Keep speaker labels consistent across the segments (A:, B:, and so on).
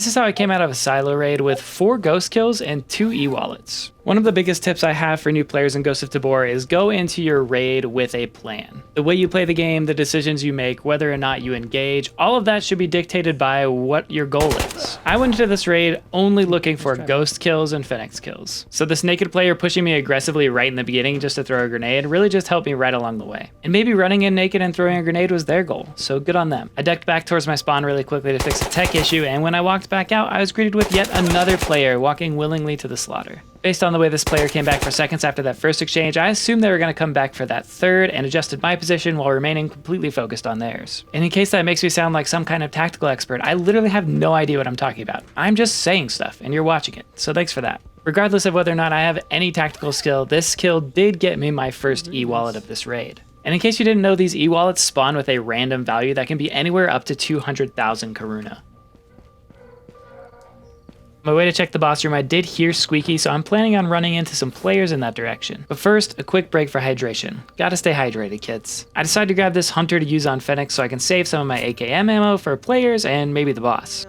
A: This is how I came out of a silo raid with 4 ghost kills and 2 e-wallets. One of the biggest tips I have for new players in Ghost of Tabor is go into your raid with a plan. The way you play the game, the decisions you make, whether or not you engage, all of that should be dictated by what your goal is. I went into this raid only looking for ghost kills and Phoenix kills. So this naked player pushing me aggressively right in the beginning just to throw a grenade really just helped me right along the way. And maybe running in naked and throwing a grenade was their goal, so good on them. I ducked back towards my spawn really quickly to fix a tech issue, and when I walked back out, I was greeted with yet another player walking willingly to the slaughter. Based on the way this player came back for seconds after that first exchange, I assumed they were going to come back for that third and adjusted my position while remaining completely focused on theirs. And in case that makes me sound like some kind of tactical expert, I literally have no idea what I'm talking about. I'm just saying stuff and you're watching it, so thanks for that. Regardless of whether or not I have any tactical skill, this kill did get me my first e-wallet of this raid. And in case you didn't know, these e-wallets spawn with a random value that can be anywhere up to 200,000 Karuna. On my way to check the boss room, I did hear Squeaky, so I'm planning on running into some players in that direction. But first, a quick break for hydration. Gotta stay hydrated, kids. I decided to grab this hunter to use on Phoenix so I can save some of my AKM ammo for players and maybe the boss.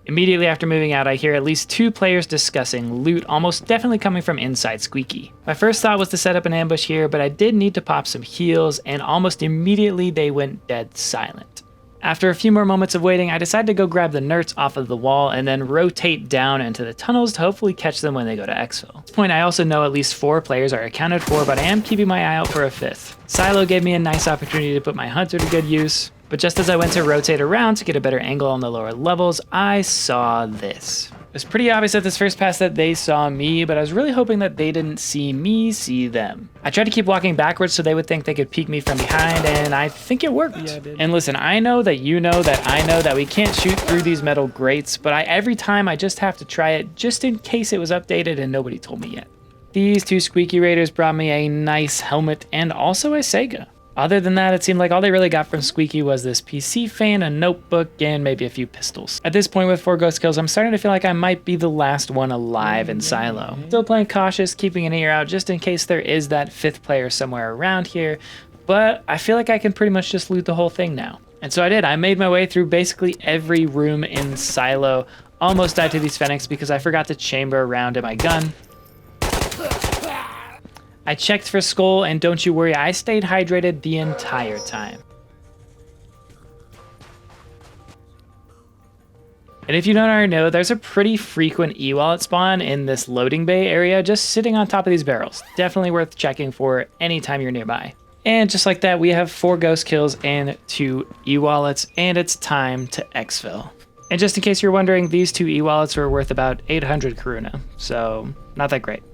A: Immediately after moving out, I hear at least 2 players discussing loot, almost definitely coming from inside Squeaky. My first thought was to set up an ambush here, but I did need to pop some heals, and almost immediately they went dead silent. After a few more moments of waiting, I decided to go grab the nerds off of the wall and then rotate down into the tunnels to hopefully catch them when they go to exfil. At this point, I also know at least 4 players are accounted for, but I am keeping my eye out for a 5th. Silo gave me a nice opportunity to put my hunter to good use, but just as I went to rotate around to get a better angle on the lower levels, I saw this. It was pretty obvious at this first pass that they saw me, but I was really hoping that they didn't see me see them. I tried to keep walking backwards so they would think they could peek me from behind, and I think it worked. Yeah, it did. And listen, I know that you know that I know that we can't shoot through these metal grates, but every time I just have to try it just in case it was updated and nobody told me yet. These 2 Squeaky Raiders brought me a nice helmet and also a Sega. Other than that, it seemed like all they really got from Squeaky was this PC fan, a notebook, and maybe a few pistols. At this point with 4 ghost kills, I'm starting to feel like I might be the last one alive in Silo. Still playing cautious, keeping an ear out just in case there is that 5th player somewhere around here, but I feel like I can pretty much just loot the whole thing now. And so I did. I made my way through basically every room in Silo, almost died to these Phoenix because I forgot the chamber round in my gun. I checked for skull, and don't you worry, I stayed hydrated the entire time. And if you don't already know, there's a pretty frequent e-wallet spawn in this loading bay area just sitting on top of these barrels. Definitely worth checking for anytime you're nearby. And just like that, we have 4 ghost kills and 2 e-wallets, and it's time to exfil. And just in case you're wondering, these 2 e-wallets were worth about 800 Karuna, so not that great.